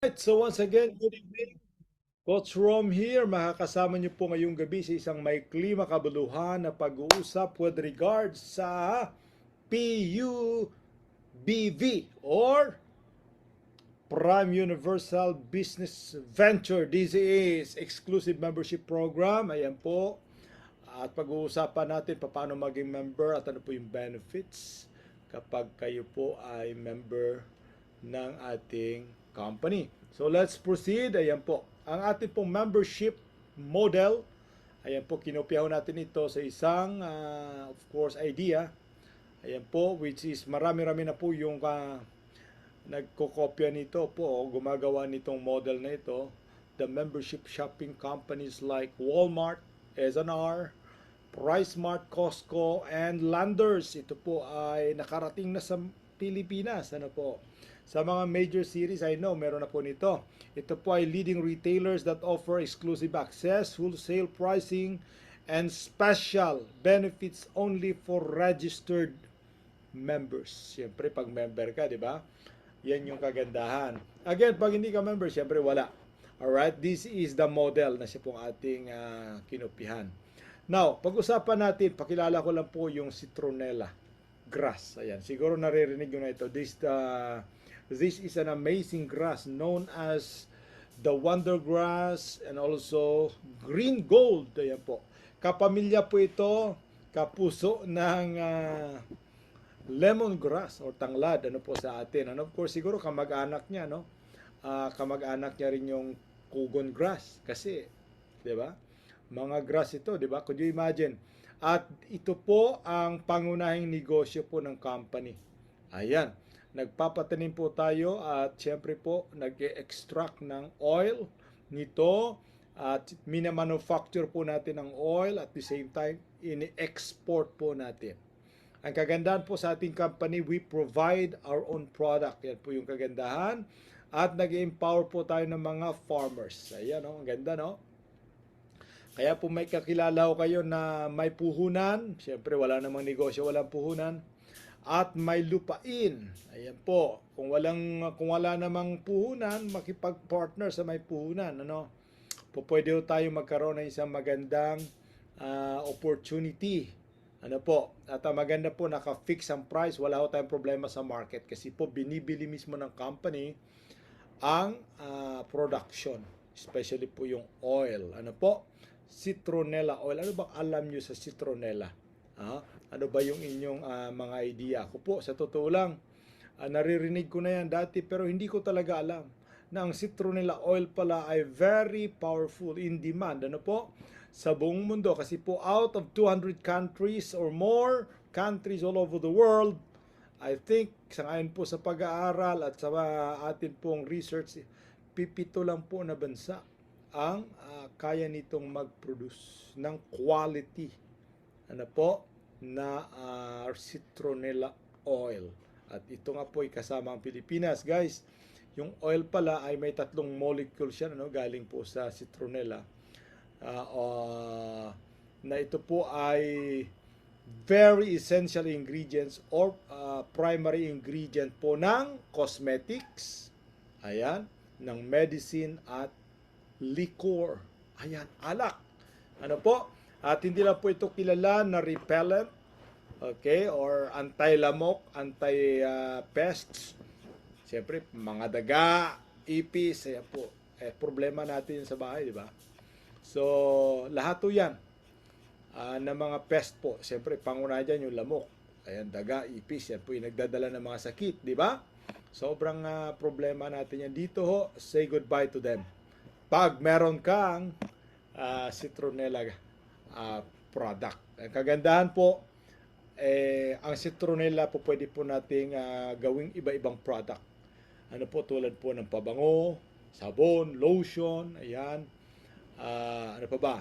Right, so once again, good evening. Coach Rom here. Makakasama niyo po ngayong gabi sa isang maikli makabuluhan na pag-uusap with regards sa PUBV or Prime Universal Business Venture. This is exclusive membership program. Ayan po. At pag-uusapan natin paano maging member at ano po yung benefits kapag kayo po ay member ng ating company. So let's proceed. Ayan po. Ang ating pong membership model, ayan po, kinopyaho natin ito sa isang, of course, idea. Ayan po, which is marami-rami na po yung nagkokopya nito po, gumagawa nitong model na ito. The membership shopping companies like Walmart, S&R, PriceSmart, Costco, and Landers. Ito po ay nakarating na sa Pilipinas. Ano po? Sa mga major series, I know, meron na po nito. Ito po ay leading retailers that offer exclusive access, wholesale pricing, and special benefits only for registered members. Siyempre, pag member ka, di ba? Yan yung kagandahan. Again, pag hindi ka member, siyempre wala. Alright, this is the model na siya pong ating kinupihan. Now, pag-usapan natin, pakilala ko lang po yung citronella grass. Ayan, siguro naririnig nyo na ito. This is an amazing grass known as the wonder grass and also green gold. Ayan po. Kapamilya po ito, kapuso ng lemongrass or tanglad ano po sa atin. And of course, siguro kamag-anak niya, no? Kamag-anak niya rin yung kugon grass kasi, 'di ba? Mga grass ito, 'di ba? Could you imagine? At ito po ang pangunahing negosyo po ng company. Ayan. Nagpapatanim po tayo at syempre po nag-extract ng oil nito at minamanufacture po natin ang oil at the same time ini-export po natin. Ang kagandahan po sa ating company, we provide our own product. Yan po yung kagandahan. At nag-empower po tayo ng mga farmers. Ayan, no? Ang ganda, no? Kaya po may kakilala ko kayo na may puhunan. Siyempre, wala namang negosyo, walang puhunan. At may lupain. Ayan po. Kung wala namang puhunan, makipag-partner sa may puhunan. Ano? Po pwede tayo magkaroon ng isang magandang opportunity. Ano po? At maganda po, naka-fix ang price. Wala ho tayong problema sa market. Kasi po, binibili mismo ng company ang production. Especially po yung oil. Ano po? Citronella oil. Ano bang alam nyo sa citronella? Ano ba yung inyong mga idea? Ako po, sa totoo lang, naririnig ko na yan dati pero hindi ko talaga alam na ang citronella oil pala ay very powerful in demand. Ano po? Sa buong mundo. Kasi po out of 200 countries or more countries all over the world, I think, sangayon po sa pag-aaral at sa atin pong research, pipito lang po na bansa ang kaya nitong mag-produce ng quality ano po na citronella oil. At ito nga po ay kasama ang Pilipinas, guys. Yung oil pala ay may tatlong molecule siya ano, galing po sa citronella. Na ito po ay very essential ingredients or primary ingredient po ng cosmetics, ayan, ng medicine at liquor. Ayan, alak. Ano po? At hindi lang po ito kilala na repellent, okay, or anti-lamok, anti-pests. Siyempre, mga daga, ipis, ayan po. Problema natin sa bahay, di ba? So, lahat to yan na mga pest po. Siyempre, pangunahan dyan yung lamok. Ayan, daga, ipis, yan po yung nagdadala ng mga sakit, di ba? Sobrang problema natin yan. Dito ho, say goodbye to them. Pag meron kang citronella product. Ang kagandahan po, ang citronella po pwede po nating gawing iba-ibang product. Ano po, tulad po ng pabango, sabon, lotion, ayan. Ano pa ba?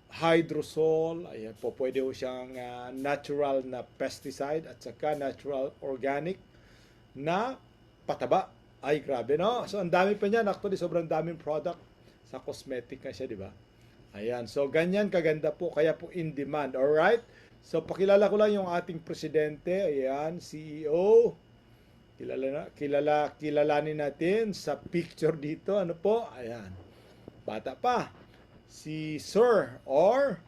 Hydrosol, ayan po, pwede po siyang natural na pesticide at saka natural organic na pataba. Ay, grabe, no? So, ang dami pa niyan. Actually, sobrang daming product sa cosmetic na siya, di ba? Ayan. So, ganyan kaganda po. Kaya po in demand. Alright? So, pakilala ko lang yung ating presidente. Ayan, CEO. Kilalanin natin sa picture dito. Ano po? Ayan. Bata pa. Si Sir or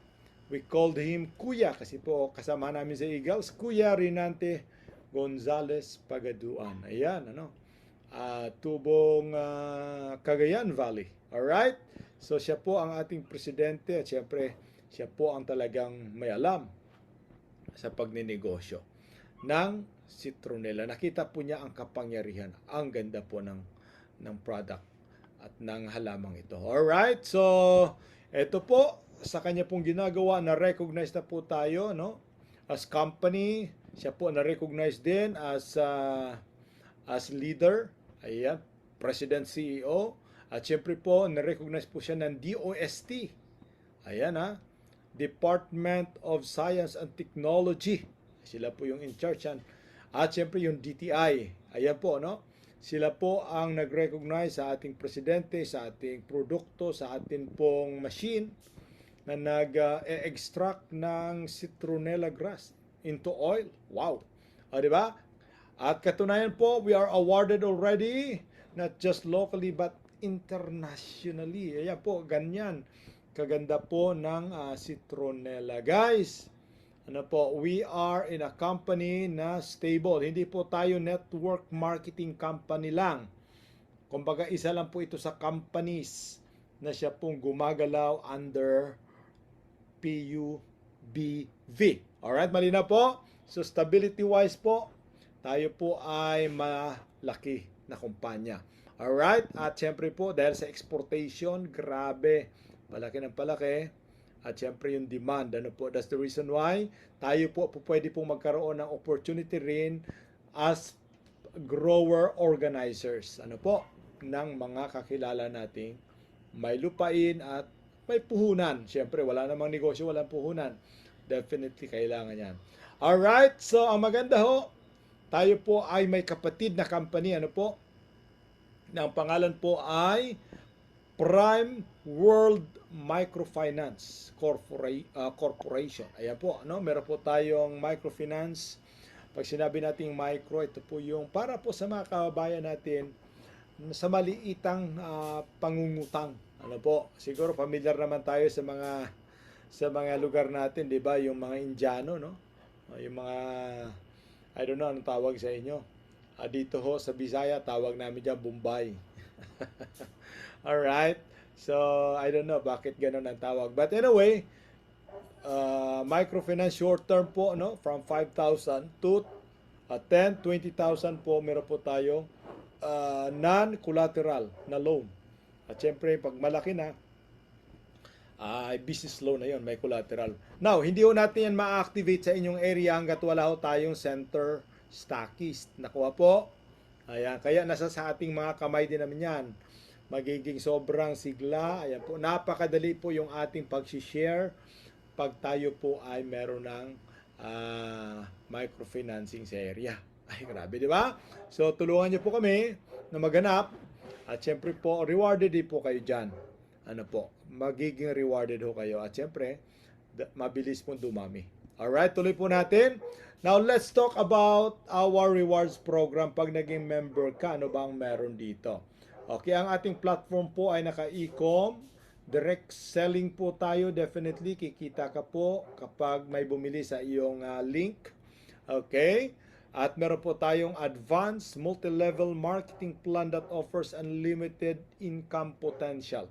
we called him Kuya kasi po kasama namin sa Eagles, Kuya Rinante Gonzales Pagaduan. Ayan, ano? Tubong Cagayan Valley. Alright? So siya po ang ating presidente at syempre siya po ang talagang may alam sa pagninegosyo ng citronella. Nakita po niya ang kapangyarihan. Ang ganda po ng product at ng halamang ito. Alright? So, ito po, sa kanya pong ginagawa, na-recognize na po tayo, no? As company, siya po na-recognize din as leader, ayan, President CEO, at syempre po, na-recognize po siya ng DOST, ayan ha, Department of Science and Technology, sila po yung in charge yan, at syempre yung DTI, ayan po, no? Sila po ang nag-recognize sa ating presidente, sa ating produkto, sa ating pong machine na nag-extract ng citronella grass into oil. Wow! O, di ba? At katunayan po, we are awarded already, not just locally but internationally. Ayan po, ganyan. Kaganda po ng citronella. Guys, ano po, we are in a company na stable. Hindi po tayo network marketing company lang. Kumbaga, isa lang po ito sa companies na siya pong gumagalaw under PUBV. Alright, malinaw po? So, stability-wise po, tayo po ay malaki na kumpanya. Alright, at syempre po, dahil sa exportation, grabe, palaki ng palaki. At syempre yung demand, ano po, that's the reason why tayo po pwede pong magkaroon ng opportunity rin as grower organizers, ano po, ng mga kakilala nating may lupain at may puhunan. Syempre, wala namang negosyo, walang puhunan. Definitely kailangan yan. Alright, so ang maganda ho, tayo po ay may kapatid na company, ano po, na ang pangalan po ay Prime World Microfinance Corporation. Ayan po, no? Meron po tayong microfinance. Pag sinabi nating micro, ito po yung para po sa mga kababayan natin sa maliitang pangungutang. Ano po? Siguro familiar naman tayo sa mga lugar natin, 'di ba? Yung mga Indiano, no? Yung mga I don't know anong tawag sa inyo. Dito ho sa Bisaya, tawag namin diyan Bombay. Alright. So, I don't know bakit ganun ang tawag. But anyway, microfinance short term po, no? From 5,000 to 10, 20,000 po, meron po tayo non-collateral na loan. At syempre, pag malaki na, business loan na yon, may collateral. Now, hindi ho natin yan ma-activate sa inyong area hanggat wala ho tayong center stockist. Nakuha po. Ayan, kaya nasa sa ating mga kamay din naman yan. Magiging sobrang sigla. Ayan po, napakadali po yung ating pag-share pag tayo po ay meron ng microfinancing sa area. Ay, grabe, di ba? So, tulungan niyo po kami na maganap at syempre po, rewarded din po kayo dyan. Ano po, magiging rewarded ho kayo at syempre, mabilis pong dumami. Alright, tuloy po natin. Now, let's talk about our rewards program. Pag naging member ka, ano bang meron dito? Okay, ang ating platform po ay naka-e-com. Direct selling po tayo, definitely. Kikita ka po kapag may bumili sa iyong link. Okay? At meron po tayong advanced multi-level marketing plan that offers unlimited income potential.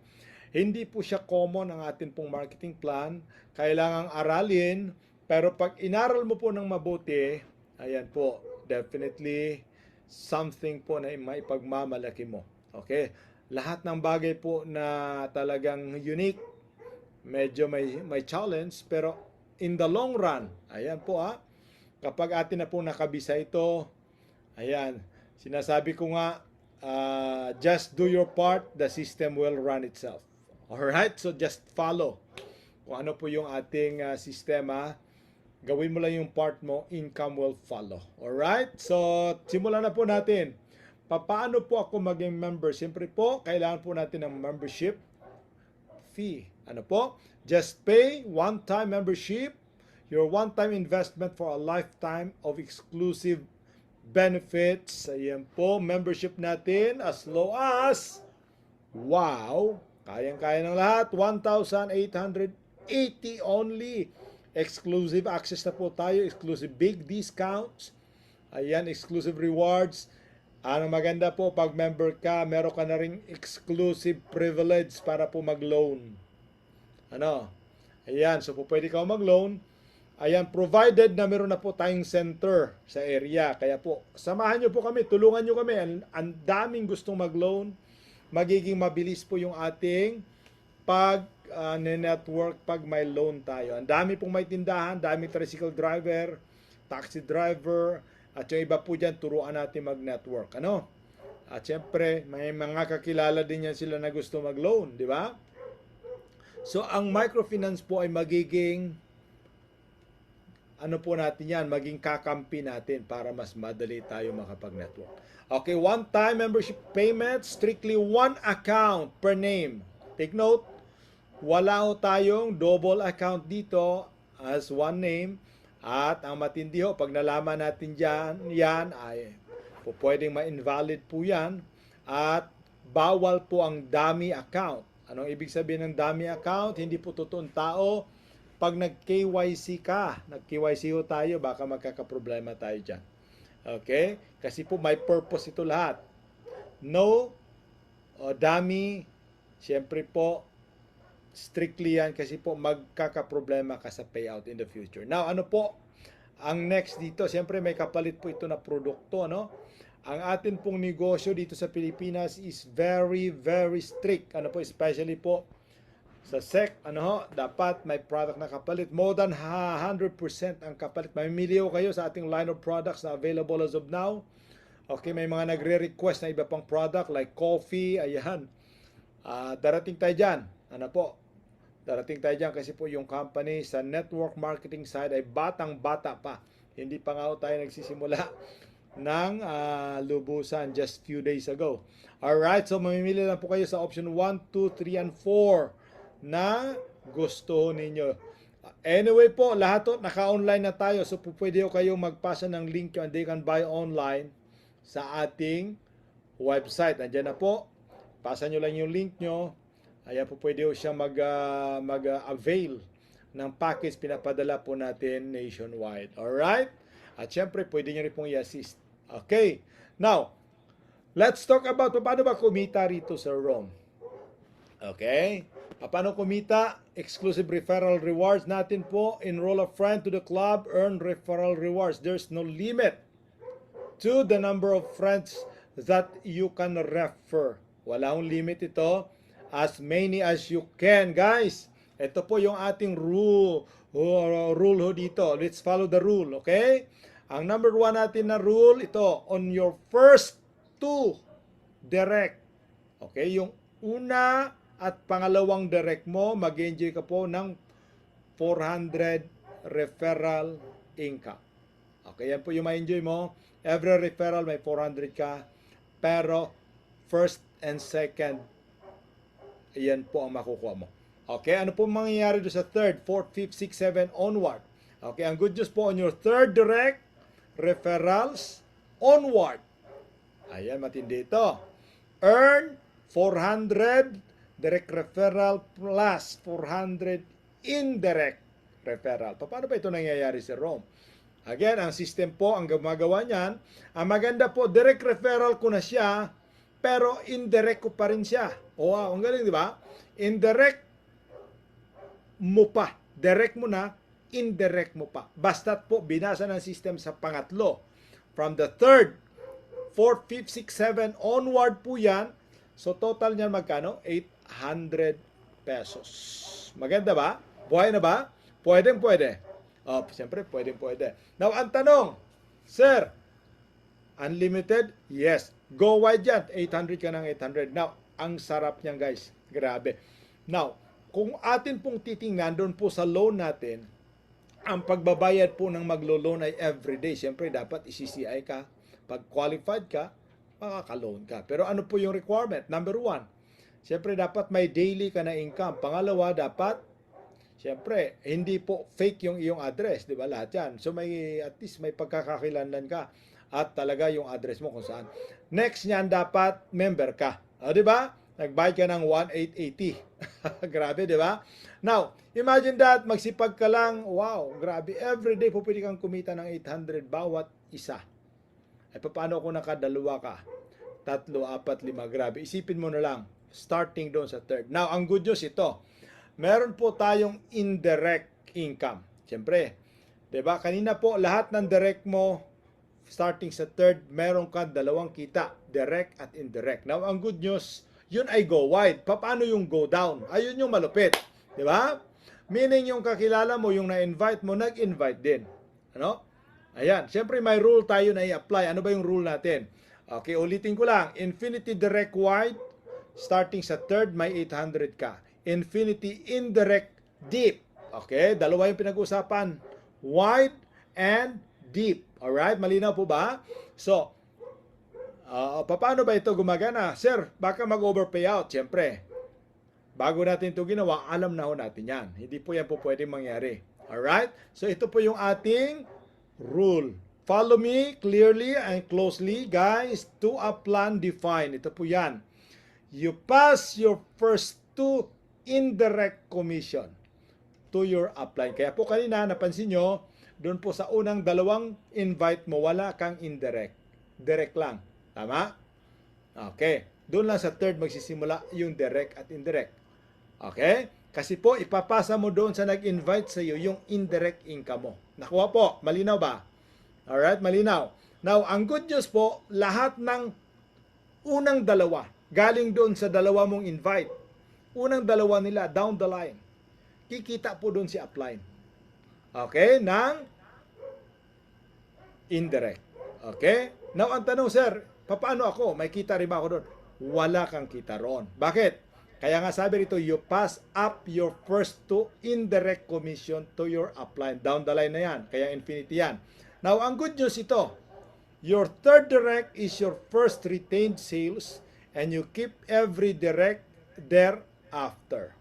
Hindi po siya common ang ating pong marketing plan. Kailangang aralin. Pero pag inaral mo po ng mabuti, ayan po, definitely something po na maipagmamalaki mo. Okay? Lahat ng bagay po na talagang unique, medyo may challenge, pero in the long run, ayan po kapag atin na po nakabisa ito, ayan, sinasabi ko nga, just do your part, the system will run itself. Alright? So just follow kung ano po yung ating sistema. Gawin mo lang yung part mo, income will follow. Alright? So, simulan na po natin. Paano po ako maging member? Siyempre po, kailangan po natin ng membership fee. Ano po? Just pay one-time membership, your one-time investment for a lifetime of exclusive benefits. Ayan po, membership natin as low as, wow, kayang-kaya ng lahat, 1,880 only. Exclusive access na po tayo, exclusive big discounts. Ayan, exclusive rewards. Ang maganda po, pag member ka, meron ka na ring exclusive privilege para po mag-loan. Ano? Ayan, so po pwede ka mag-loan. Ayan, provided na meron na po tayong center sa area. Kaya po, samahan nyo po kami, tulungan nyo kami. Ang daming gustong mag-loan. Magiging mabilis po yung ating network pag may loan tayo. Ang dami pong may tindahan, dami tricycle driver, taxi driver, at yung iba po dyan, turuan natin mag-network. Ano? At syempre, may mga kakilala din yan sila na gusto mag-loan, di ba? So, ang microfinance po ay magiging ano po natin yan, maging kakampi natin para mas madali tayo makapag-network. Okay, one-time membership payment, strictly one account per name. Take note, wala ho tayong double account dito as one name. At ang matindi ho, pag nalaman natin yan ay pwedeng ma-invalid po yan. At bawal po ang dummy account. Anong ibig sabihin ng dummy account? Hindi po totoong tao. Pag nag-KYC ka, nag-KYC ho tayo, baka magkakaproblema tayo dyan. Okay? Kasi po may purpose ito lahat. No dummy, siyempre po, strictly yan kasi po magkakaproblema ka sa payout in the future. Now, ano po ang next dito? Siyempre may kapalit po ito na produkto, no? Ang atin pong negosyo dito sa Pilipinas is very, very strict. Ano po, especially po sa SEC, dapat may product na kapalit. More than 100% ang kapalit. Mamimili ho kayo sa ating line of products na available as of now. Okay, may mga nagre-request na iba pang product like coffee, ayan. Darating tayo dyan. Ano po? Darating tayo dyan kasi po yung company sa network marketing side ay batang-bata pa. Hindi pa nga tayo nagsisimula ng lubusan just few days ago. Alright, so mamimili lang po kayo sa option 1, 2, 3, and 4 na gusto ninyo. Anyway po, lahat to naka-online na tayo. So pwede kayong magpasa ng link and they can buy online sa ating website. Andiyan na po. Pasa nyo lang yung link nyo. Ayan po pwede siya mag-avail ng package pinapadala po natin nationwide. Alright? At syempre, pwede nyo rin pong i-assist. Okay. Now, let's talk about paano ba kumita rito sa Rome. Okay? Paano kumita? Exclusive referral rewards natin po. Enroll a friend to the club, earn referral rewards. There's no limit to the number of friends that you can refer. Wala akong limit ito. As many as you can, guys. Ito po yung ating rule ho dito. Let's follow the rule, okay? Ang number 1 natin na rule, ito, on your first 2 direct. Okay, yung una at pangalawang direct mo, mag-enjoy ka po ng 400 referral income. Okay, yan po yung ma-enjoy mo. Every referral may 400 ka. Pero first and second, yan po ang makukuha mo. Okay, ano po mangyayari doon sa third, fourth, fifth, sixth, seventh, onward? Okay, ang good news po on your third direct referrals, onward. Ayan, matindi ito. Earn 400 direct referral plus 400 indirect referral. Paano ba ito nangyayari sa Rome? Again, ang system po, ang gumagawa niyan, ang maganda po, direct referral ko na siya, pero indirect ko pa rin siya. O, wow, ang galing, di ba? Indirect mo pa. Direct mo na, indirect mo pa. Basta't po, binasa ng system sa pangatlo. From the third, fourth, fifth, sixth, seventh, onward po yan. So, total niyan magkano? 800 pesos. Maganda ba? Buhay na ba? Pwedeng pwede. Oh, siyempre, pwede. Now, ang tanong, Sir, unlimited? Yes. Go wide yan. 800 ka ng 800. Now, ang sarap niyan, guys. Grabe. Now, kung atin pong titingnan doon po sa loan natin, ang pagbabayad po ng maglo-loan ay everyday. Siyempre, dapat i-CCI ka. Pag qualified ka, makaka-loan ka. Pero ano po yung requirement? Number 1, siyempre, dapat may daily ka na income. Pangalawa, dapat siyempre, hindi po fake yung iyong address, di ba? Lahat yan. So, at least may pagkakakilanlan ka. at talaga yung address mo kung saan. Next niyan, dapat member ka. O, di ba? Nagbayad ka ng 1,880. Grabe, di ba? Now, imagine that, magsipag ka lang, wow, grabe, everyday po pwede kang kumita ng 800 bawat isa. Ay, paano kung nakadalawa ka? 3, 4, 5, grabe. Isipin mo na lang, starting doon sa third. Now, ang good news ito, meron po tayong indirect income. Siyempre, diba? Kanina po, lahat ng direct mo, starting sa third, meron ka dalawang kita, direct at indirect. Now, ang good news, yun ay go wide. Paano yung go down? Ayun yung malupit. Diba? Meaning yung kakilala mo, yung na-invite mo, nag-invite din. Ano? Ayan. Siyempre, may rule tayo na i-apply. Ano ba yung rule natin? Okay, ulitin ko lang. Infinity direct wide, starting sa third, may 800 ka. Infinity indirect deep. Okay, dalawa yung pinag-usapan. Wide and deep. Alright, malinaw po ba? So, paano ba ito gumagana? Sir, baka mag-overpay out. Siyempre, bago natin ito ginawa, alam na ho natin yan. Hindi po yan po pwedeng mangyari. Alright? So, ito po yung ating rule. Follow me clearly and closely, guys, to a plan defined. Ito po yan. You pass your first 2 indirect commission to your upline. Kaya po kanina, napansin nyo, doon po sa unang dalawang invite mo, wala kang indirect. Direct lang. Tama? Okay. Doon lang sa third magsisimula yung direct at indirect. Okay? Kasi po, ipapasa mo doon sa nag-invite sa iyo yung indirect income mo. Nakuha po. Malinaw ba? Alright, malinaw. Now, ang good news po, lahat ng unang dalawa, galing doon sa dalawa mong invite, unang dalawa nila, down the line, kikita po doon si upline. Okay? Ng indirect. Okay? Now, ang tanong, sir, paano ako? May kita rin ba ako doon? Wala kang kita roon. Bakit? Kaya nga sabi rito, you pass up your first 2 indirect commission to your upline. Down the line na yan. Kaya infinity yan. Now, ang good news ito, your third direct is your first retained sales and you keep every direct thereafter.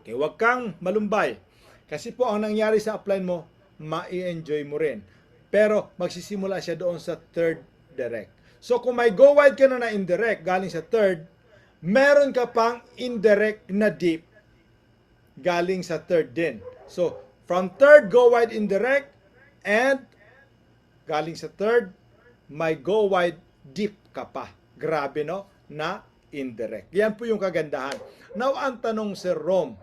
Okay, huwag kang malumbay. Kasi po ang nangyari sa upline mo, ma-enjoy mo rin. Pero magsisimula siya doon sa third direct. So kung may go wide ka na indirect galing sa third, meron ka pang indirect na deep galing sa third din. So from third, go wide indirect, and galing sa third, may go wide deep ka pa. Grabe, no? Na indirect. Yan po yung kagandahan. Now, ang tanong, Sir Rom,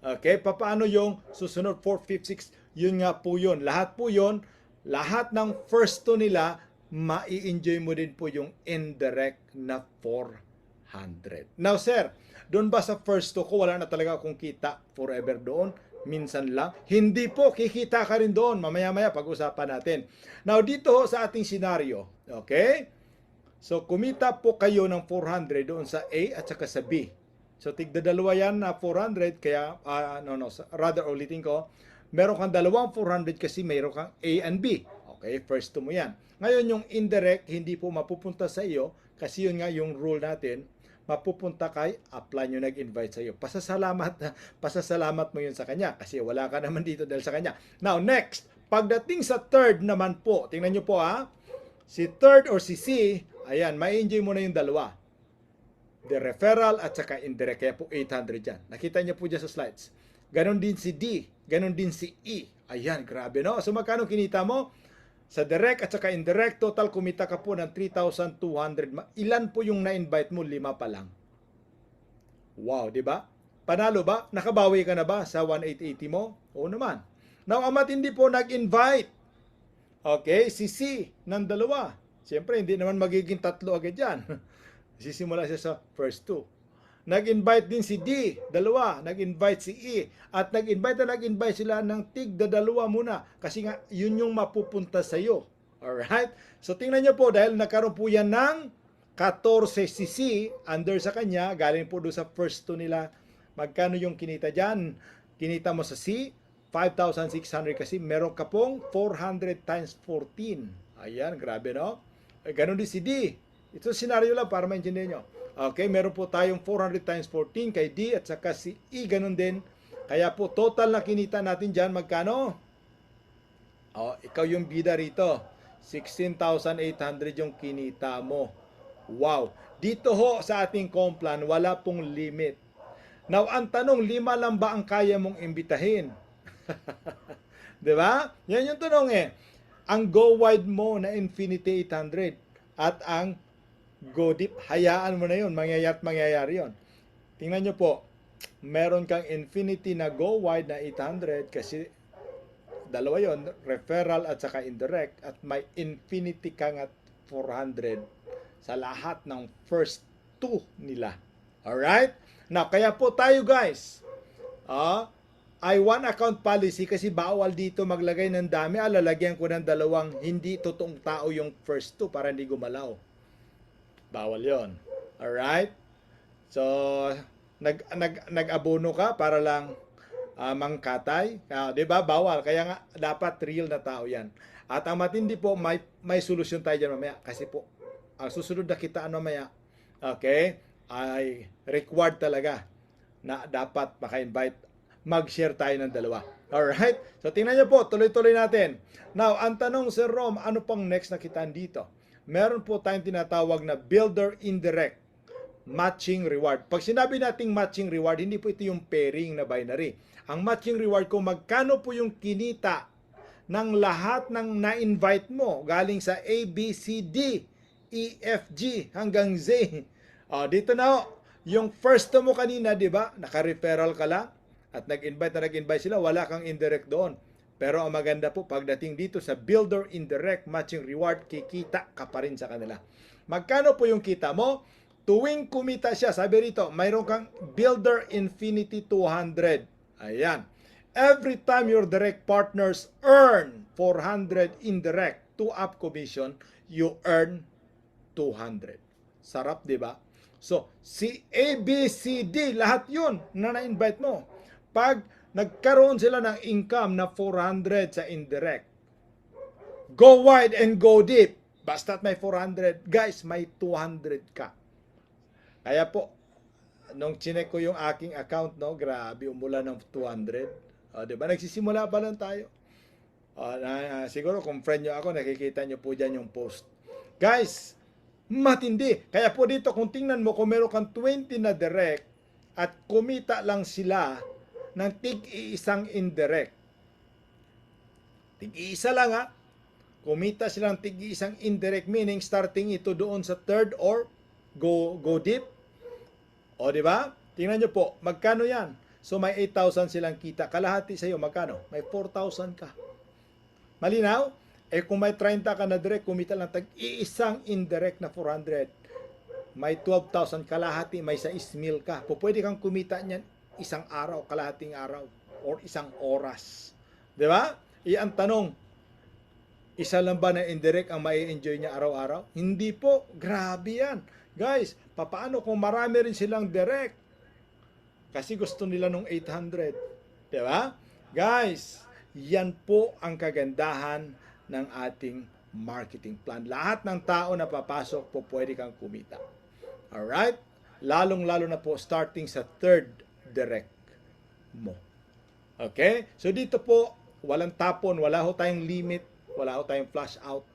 okay, paano yung susunod 4, 5, 6? Yun nga po yun. Lahat po yun, lahat ng first 2 nila, mai-enjoy mo din po yung indirect na 400. Now, sir, doon ba sa first 2 ko, wala na talaga akong kita forever doon? Minsan lang. Hindi po, kikita ka rin doon. Mamaya-maya pag-usapan natin. Now, dito sa ating senaryo, okay? So, kumita po kayo ng 400 doon sa A at saka sa B. So, tigda-dalawa yan na 400, kaya, rather ulitin ko, meron kang dalawang 400 kasi meron kang A and B. Okay, first 2 mo yan. Ngayon, yung indirect, hindi po mapupunta sa iyo, kasi yun nga yung rule natin, mapupunta kay upline yung nag-invite sa iyo. Pasasalamat mo yun sa kanya, kasi wala ka naman dito dahil sa kanya. Now, next, pagdating sa third naman po, tingnan nyo po ha, si third or si C, ayan, ma-enjoy mo na yung dalawa. The referral at saka indirect. Kaya po 800 yan. Nakita niyo po dyan sa slides. Ganon din si D. Ganon din si E. Ayan, grabe no? So magkano kinita mo? Sa direct at saka indirect, total kumita ka po ng 3,200. Ilan po yung na-invite mo? 5 pa lang. Wow, di ba? Panalo ba? Nakabawi ka na ba sa 1,880 mo? Oo naman. Now, ang matindi po nag-invite. Okay, si C ng dalawa. Siyempre, hindi naman magiging 3 agad yan. Sisimula siya sa first 2. Nag-invite din si D, 2. Nag-invite si E. At nag-invite sila ng tig-2 muna. Kasi nga, yun yung mapupunta sa iyo. Alright? So, tingnan nyo po, dahil nagkaroon po yan ng 14 si C, under sa kanya, galing po doon sa first 2 nila. Magkano yung kinita dyan? Kinita mo sa C, 5,600 kasi meron ka pong 400 times 14. Ayan, grabe no? Ganon din si D. Ito scenario lang para maintindihan nyo. Okay, meron po tayong 400 times 14 kay D at saka si E, ganun din. Kaya po, total na kinita natin dyan, magkano? Oh, ikaw yung bida rito. 16,800 yung kinita mo. Wow! Dito ho sa ating Complan, wala pong limit. Now, ang tanong, 5 lang ba ang kaya mong imbitahin? 'Di ba? Yan yung tanong eh. Ang go wide mo na Infinity 800 at ang go deep, hayaan mo na yun. Mangyayari yun. Tingnan nyo po, meron kang Infinity na go wide na 800 kasi dalawa yon, referral at saka indirect, at may Infinity kang at 400 sa lahat ng first two nila. Alright? Now, kaya po tayo guys, I one account policy kasi bawal dito maglagay ng dami. Lalagyan ko ng dalawang hindi totoong tao yung first two para hindi gumalaw. Bawal yon. Alright? So, nag-abono ka para lang mangkatay. Di ba? Bawal. Kaya nga, dapat real na tao yan. At ang matindi po, may solusyon tayo dyan mamaya. Kasi po, ang susunod na kitaan mamaya, okay, ay required talaga na dapat maka-invite, mag-share tayo ng dalawa. Alright? So, tingnan nyo po, tuloy-tuloy natin. Now, ang tanong, Sir Rom, ano pang next na kitaan dito? Meron po tayong tinatawag na builder indirect matching reward. Pag sinabi nating matching reward, hindi po ito yung pairing na binary. Ang matching reward ko, magkano po yung kinita ng lahat ng na-invite mo galing sa A, B, C, D, E, F, G hanggang Z. Dito na yung first mo kanina, di ba? Naka-referral ka lang at nag-invite sila, wala kang indirect doon. Pero ang maganda po, pagdating dito sa builder indirect matching reward, kikita ka pa rin sa kanila. Magkano po yung kita mo? Tuwing kumita siya, sabi rito, mayroon kang builder infinity 200. Ayan. Every time your direct partners earn 400 indirect to up commission, you earn 200. Sarap, di ba? So, si A, B, C, D, lahat yun na na-invite mo. Pag nagkaroon sila ng income na 400 sa indirect, go wide and go deep. Basta't may 400, guys, may 200 ka. Kaya po, nung chinek ko yung aking account, no, grabe, umulan ng 200. Diba? Nagsisimula pa lang tayo. Siguro kung friend nyo ako, nakikita nyo po dyan yung post. Guys, matindi. Kaya po dito, kung tingnan mo, kung meron kang 20 na direct at kumita lang sila ng tig-iisang indirect. Tig-iisa lang ha. Kumita silang tig-iisang indirect, meaning starting ito doon sa third or go deep. O di ba? Tingnan nyo po, magkano yan? So may 8,000 silang kita. Kalahati sa iyo, magkano? May 4,000 ka. Malinaw? Kung may 30 ka na direct, kumita lang tag-iisang indirect na 400. May 12,000 kalahati, may 6,000 ka. Pwede kang kumita niyan isang araw, kalahating araw, or isang oras. Di ba? Ang tanong, isa lang ba na indirect ang mai-enjoy niya araw-araw? Hindi po. Grabe yan. Guys, papaano kung marami rin silang direct? Kasi gusto nila nung 800. Di ba? Guys, yan po ang kagandahan ng ating marketing plan. Lahat ng tao na papasok po pwede kang kumita. Alright? Lalong-lalo na po starting sa third direct mo. Okay? So dito po, walang tapon, wala ho tayong limit, wala ho tayong flash out.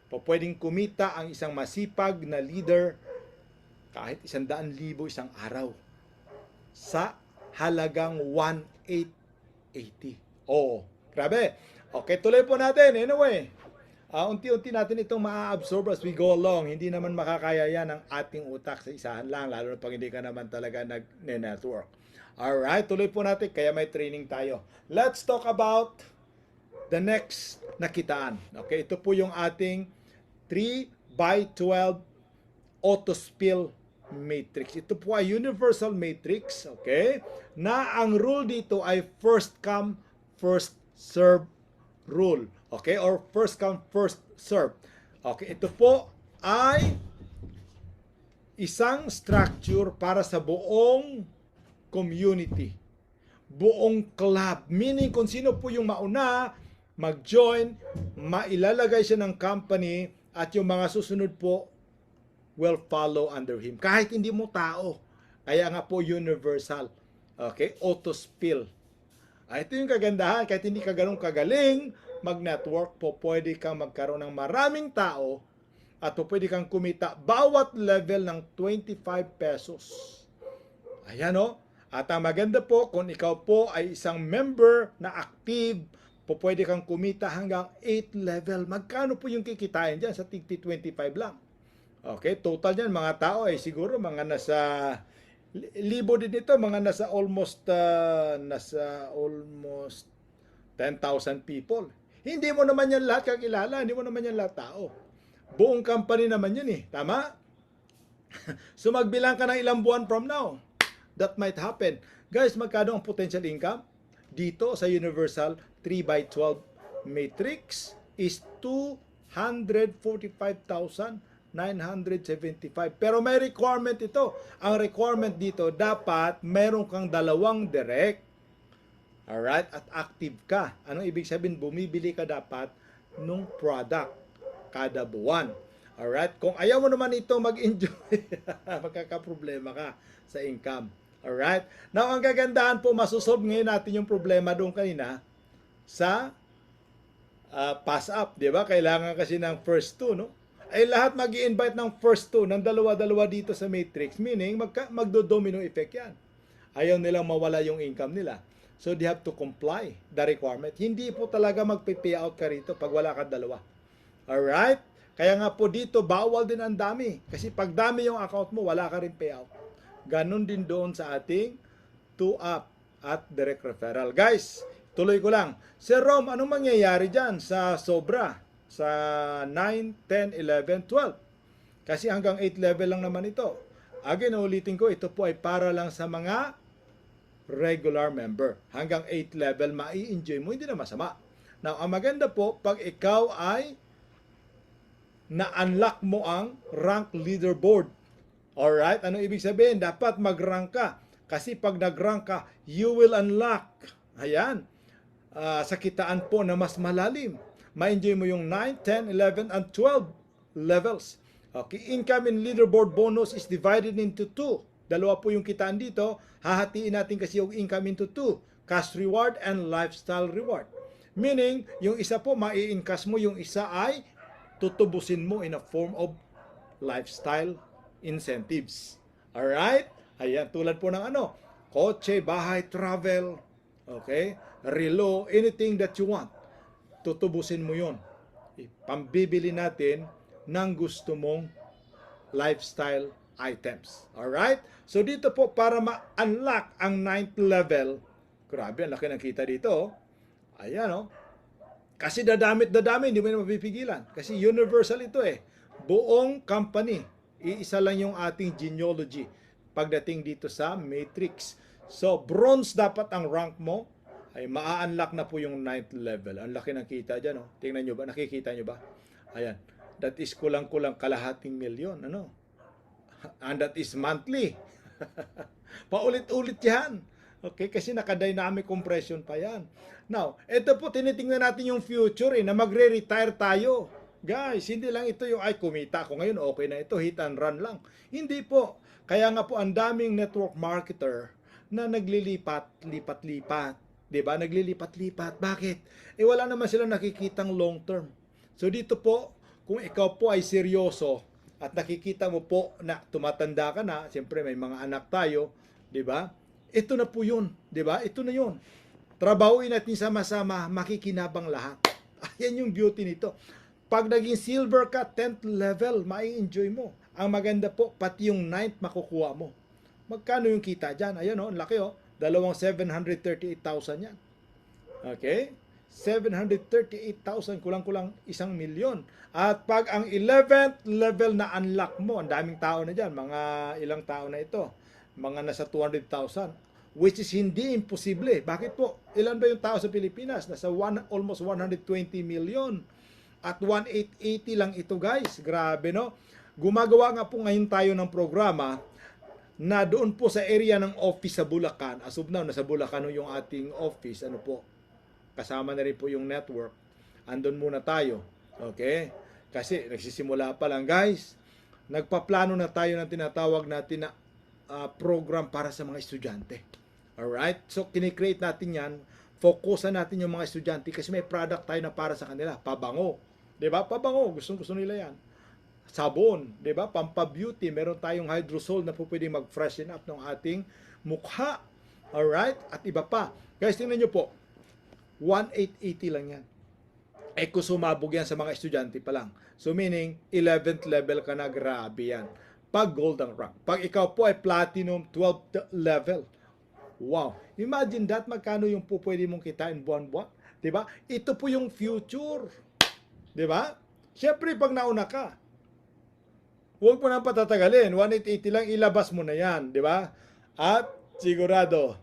Po pwedeng kumita ang isang masipag na leader kahit 100,000 isang araw sa halagang 1,880. Oo, grabe. Okay, tuloy po natin. Anyway, unti-unti natin itong maa-absorb as we go along. Hindi naman makakaya yan ang ating utak sa isahan lang, lalo na pag hindi ka naman talaga nag-network. Alright, tuloy po natin, kaya may training tayo. Let's talk about the next na kitaan. Okay, ito po yung ating 3x12 auto-spill matrix. Ito po ay universal matrix, okay, na ang rule dito ay first come, first serve rule. Okay, or first come, first serve. Okay, ito po ay isang structure para sa buong community, buong club. Meaning, kung sino po yung mauna, mag-join, mailalagay siya ng company, at yung mga susunod po will follow under him. Kahit hindi mo tao. Kaya nga po universal. Okay? Auto-spill. Ito yung kagandahan. Kahit hindi ka ganun kagaling, mag-network, po pwede kang magkaroon ng maraming tao at po pwede kang kumita bawat level ng 25 pesos. Ayan o. At ang maganda po, kung ikaw po ay isang member na active, po pwede kang kumita hanggang 8 level. Magkano po yung kikitain dyan sa tigti 25 lang? Okay, total yan mga tao ay siguro mga nasa libo din ito, mga nasa almost 10,000 people. Hindi mo naman yan lahat kakilala, hindi mo naman yan lahat tao. Buong company naman yun eh, tama? So magbilang ka ng ilang buwan from now. That might happen. Guys, magkano ang potential income? Dito sa Universal 3x12 Matrix is 245,975. Pero may requirement ito. Ang requirement dito, dapat meron kang 2 direct. Alright? At active ka. Anong ibig sabihin? Bumibili ka dapat nung product kada buwan. Alright? Kung ayaw mo naman ito mag-enjoy, magkakaproblema ka sa income. Alright? Now, ang kagandahan po, masusolve ngayon natin yung problema doon kanina sa pass up. Di ba? Kailangan kasi ng first two, no? Ay lahat mag-i-invite ng first two, ng dalawa-dalawa dito sa matrix. Meaning, magdo-domino effect yan. Ayaw nilang mawala yung income nila. So, they have to comply the requirement. Hindi po talaga magpe-pay out ka rito pag wala ka dalawa. Alright? Kaya nga po dito, bawal din ang dami. Kasi pag dami yung account mo, wala ka rin payout. Ganon din doon sa ating 2-up at direct referral. Guys, tuloy ko lang. Sir Rom, anong mangyayari dyan sa sobra? Sa 9, 10, 11, 12? Kasi hanggang 8 level lang naman ito. Again, ulitin ko, ito po ay para lang sa mga regular member. Hanggang 8 level, mai-enjoy mo, hindi na masama. Now, ang maganda po, pag ikaw ay na-unlock mo ang rank leaderboard. Alright? Ano ibig sabihin? Dapat mag-rank ka. Kasi pag nag-rank ka, you will unlock. Ayan. Sa kitaan po na mas malalim. Ma-enjoy mo yung 9, 10, 11, and 12 levels. Okay. Income and leaderboard bonus is divided into 2. Dalawa po yung kitaan dito. Hahatiin natin kasi yung income into 2. Cash reward and lifestyle reward. Meaning, yung isa po, mai-encash mo. Yung isa ay tutubusin mo in a form of lifestyle incentives. Alright? Ayan, tulad po ng kotse, bahay, travel, okay? Relo, anything that you want. Tutubusin mo yun. Pambibili natin ng gusto mong lifestyle items. Alright? So dito po, para ma-unlock ang 9th level, grabe, ang laki ng kita dito. Ayan, kasi dadamit, hindi mo na mapipigilan. Kasi universal ito eh. Buong company. Iisa lang yung ating genealogy pagdating dito sa matrix. So, bronze dapat ang rank mo. Ay maa-unlock na po yung 9th level. Ang laki ng kita dyan. Tingnan nyo ba? Nakikita nyo ba? Ayan. That is kulang-kulang kalahating milyon. And that is monthly. Paulit-ulit yan. Okay? Kasi naka-dynamic compression pa yan. Now, ito po, tinitingnan natin yung future na magre-retire tayo. Guys, hindi lang ito yung kumita ako ngayon, okay na ito, hit and run lang. Hindi po. Kaya nga po, ang daming network marketer na naglilipat-lipat. Diba? Naglilipat-lipat. Bakit? Wala naman silang nakikitang long term. So dito po, kung ikaw po ay seryoso at nakikita mo po na tumatanda ka na, siyempre may mga anak tayo, diba? Ito na po yun. Diba? Ito na yun. Trabahuin natin sama-sama, makikinabang lahat. Ayan yung beauty nito. Pag naging silver ka, 10th level, mai-enjoy mo. Ang maganda po, pati yung 9th makukuha mo. Magkano yung kita dyan? Ayan ang laki Dalawang 738,000 yan. Okay? 738,000, kulang-kulang 1,000,000. At pag ang 11th level na unlock mo, ang daming tao na dyan, mga ilang tao na ito, mga nasa 200,000, which is hindi imposible. Bakit po? Ilan ba yung tao sa Pilipinas? Nasa almost 120 million. At 1,880 lang ito, guys. Grabe, no? Gumagawa nga po ngayon tayo ng programa na doon po sa area ng office sa Bulacan. As of now, nasa Bulacan yung ating office. Kasama na rin po yung network. Andun muna tayo. Okay? Kasi nagsisimula pa lang, guys. Nagpaplano na tayo ng tinatawag natin na program para sa mga estudyante. Alright? So, kinikreate natin yan fokusan natin yung mga estudyante kasi may product tayo na para sa kanila. Pabango. 'Di ba? Pabango. Gusto nila yan. Sabon. 'Di ba? Pampa-beauty. Meron tayong hydrosol na po pwedeng mag-freshen up ng ating mukha. Alright? At iba pa. Guys, tingnan nyo po. 1,880 lang yan. Eh kung sumabog yan sa mga estudyante pa lang. So meaning, 11th level ka na, grabe yan. Pag gold ang rank. Pag ikaw po ay platinum 12th level. Wow. Imagine that, magkano yung po pwede mong kitain buwan-buwan. Diba? Ito po yung future. Diba? Siyempre, pag nauna ka, huwag mo nang patatagalin. 1,880 lang, ilabas mo na yan. Diba? At sigurado,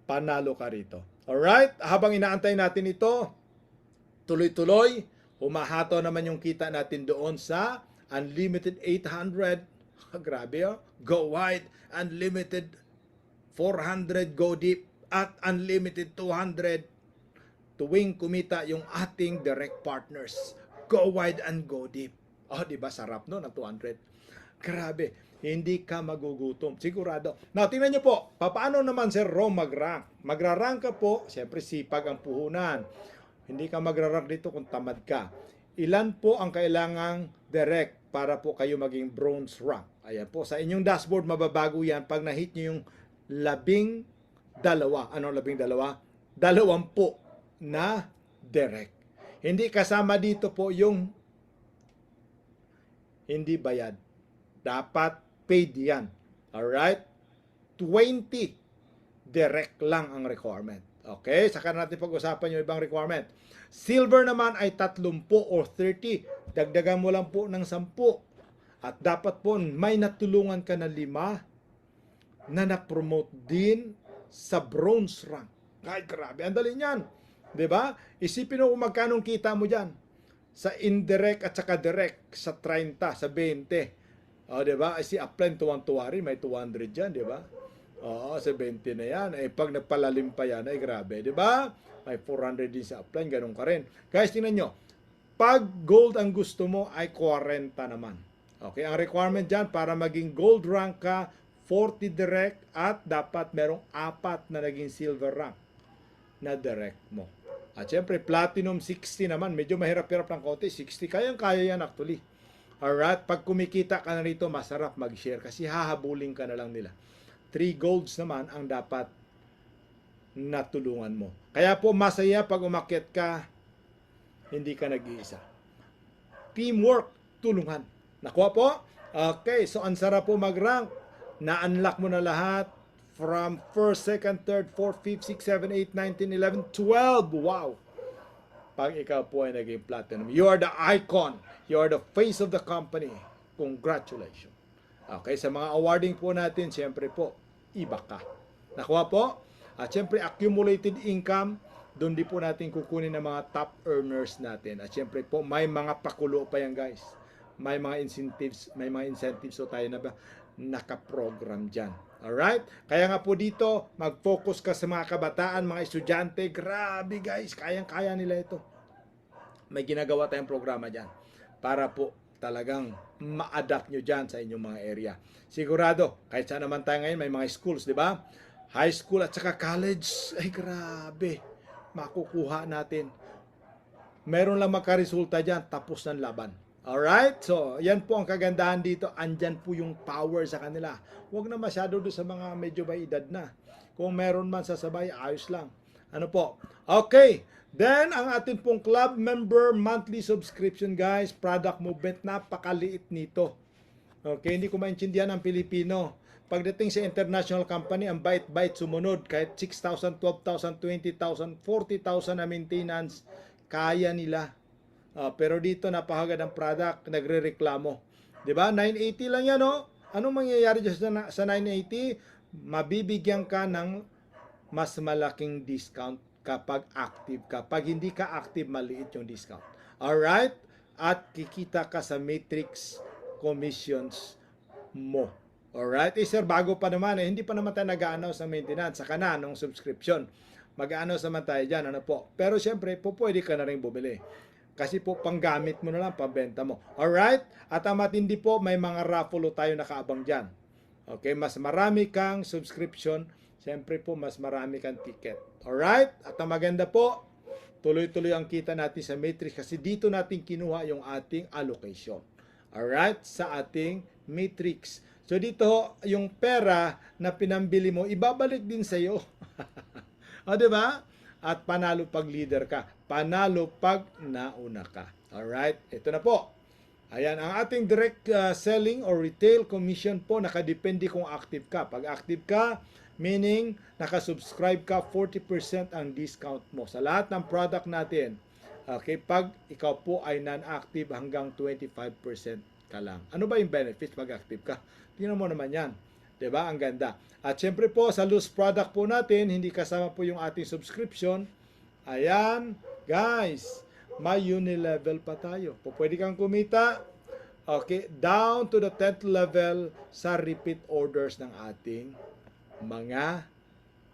panalo ka rito. Alright? Habang inaantay natin ito, tuloy-tuloy, humahato naman yung kita natin doon sa Unlimited 800. Grabe oh. Go wide. Unlimited 400 go deep. At Unlimited 200. Tuwing kumita yung ating direct partners. Go wide and go deep. Oh, di ba sarap no ng 200? Grabe. Hindi ka magugutom. Sigurado. Now, tingnan nyo po. Paano naman Sir Rom mag-rank? Magra-rank ka po. Siyempre, sipag ang puhunan. Hindi ka magra-rank dito kung tamad ka. Ilan po ang kailangang direct para po kayo maging bronze rank? Ayan po. Sa inyong dashboard, mababago yan pag na-hit nyo yung 12. Ano 12? 20 na direct. Hindi kasama dito po yung hindi bayad. Dapat paid yan. Alright? 20 direct lang ang requirement. Okay? Saka natin pag-usapan yung ibang requirement. Silver naman ay 30 or 30. Dagdagan mo lang po ng 10. At dapat po may natulungan ka na 5 na na-promote din sa bronze rank. Ay, grabe. Ang dali niyan. 'Di ba? Isipin mo kung magkano kita mo diyan. Sa indirect at saka direct. Sa 30, sa 20. O, di ba? Si upline tuwang-tuwa rin, may 200 yan, di ba? Oo, sa 20 na yan. Eh, pag nagpalalim pa yan, ay grabe, di ba? May 400 din sa upline, ganun ka rin. Guys, tingnan nyo. Pag gold ang gusto mo, ay 40 naman. Okay, ang requirement dyan, para maging gold rank ka, 40 direct, at dapat merong 4 na naging silver rank na direct mo. At syempre, platinum 60 naman. Medyo mahirap-hirap ng konti. 60, kayang-kaya yan actually. Alright, pag kumikita ka na rito, masarap mag-share kasi hahabulin ka na lang nila. 3 golds naman ang dapat natulungan mo. Kaya po masaya pag umakyat ka, hindi ka nag-iisa. Teamwork, tulungan. Nakuha po? Okay, so ang sarap po mag-rank. Na-unlock mo na lahat from 1st, 2nd, 3rd, 4th, 5th, 6th, 7th, 8th, 19th, 11th, 12. Wow! Pag ikaw po ay naging platinum, you are the icon. You are the face of the company. Congratulations. Okay, sa mga awarding po natin, siyempre po, iba ka. Nakuha po? At siyempre, accumulated income, doon di po natin kukunin ng mga top earners natin. At siyempre po, may mga pakulo pa yan guys. May mga incentives so tayo na ba nakaprogram dyan. Alright? Kaya nga po dito, mag-focus ka sa mga kabataan, mga estudyante. Grabe guys, kayang-kaya nila ito. May ginagawa tayong programa dyan para po talagang ma-adapt nyo dyan sa inyong mga area. Sigurado, kahit saan naman tayo ngayon, may mga schools, di ba? High school at saka college, ay grabe, makukuha natin. Meron lang makaresulta dyan, tapos ng laban. Alright? So, yan po ang kagandahan dito. Andyan po yung power sa kanila. Huwag na masyado doon sa mga medyo may edad na. Kung meron man sasabay, ayos lang. Ano po? Okay. Then, ang ating pong club member monthly subscription, guys. Product movement, napakaliit nito. Okay, hindi ko maintindihan ang Pilipino. Pagdating sa international company, ang bait-bait sumunod. Kahit 6,000, 12,000, 20,000, 40,000 na maintenance, kaya nila. Pero dito napakagad ang product, nagrereklamo. 'Di ba? 980 lang 'yan, no? Anong mangyayari dyan sa 980? Mabibigyan ka ng mas malaking discount kapag active ka. Pag hindi ka active, maliit yung discount. Alright? At kikita ka sa matrix commissions mo. Alright? Sir, bago pa naman, hindi pa naman tayo nag-a-announce ng maintenance. Saka na, nung subscription. Mag-a-announce naman tayo dyan, ano po. Pero syempre, pwede ka na rin bumili. Kasi po, panggamit mo na lang, pambenta mo. Alright? At ang matindi po, may mga raffle tayo nakaabang dyan. Okay? Mas marami kang subscription, siyempre po mas marami kang ticket. Alright? At ang maganda po, tuloy-tuloy ang kita natin sa matrix kasi dito natin kinuha yung ating allocation. Alright? Sa ating matrix. So dito, yung pera na pinambili mo, ibabalik din sa iyo. O, di ba? At panalo pag leader ka. Panalo pag nauna ka. Alright? Ito na po. Ayan, ang ating direct selling or retail commission po, nakadepende kung active ka. Pag active ka, meaning nakasubscribe ka, 40% ang discount mo sa lahat ng product natin. Okay, pag ikaw po ay non-active, hanggang 25% ka lang. Ano ba yung benefits pag active ka? Tingnan mo naman yan. 'Di ba? Ang ganda. At syempre po, sa loose product po natin, hindi kasama po yung ating subscription. Ayan, guys, may unilevel pa tayo. Pwede kang kumita, okay, down to the 10th level sa repeat orders ng ating mga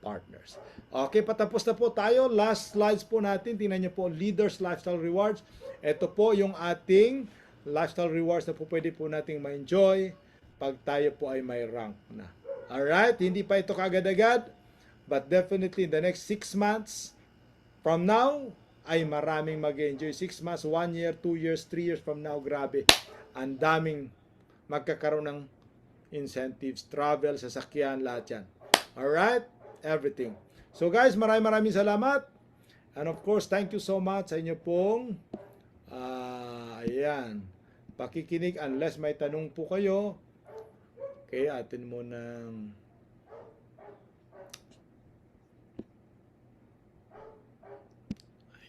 partners. Okay, patapos na po tayo. Last slides po natin. Tingnan nyo po, Leaders Lifestyle Rewards. Ito po yung ating lifestyle rewards na po pwede po nating ma-enjoy pag tayo po ay may rank na. Alright, hindi pa ito kagad-agad, but definitely in the next 6 months from now, ay maraming mag-enjoy. 6 months, 1 year, 2 years, 3 years from now, grabe. Ang daming magkakaroon ng incentives, travel, sasakyan, lahat yan. Alright? Everything. So guys, maraming salamat. And of course, thank you so much sa inyo pong ayan, pakikinig. Unless may tanong po kayo, okay, atin mo ng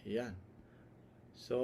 ayan. So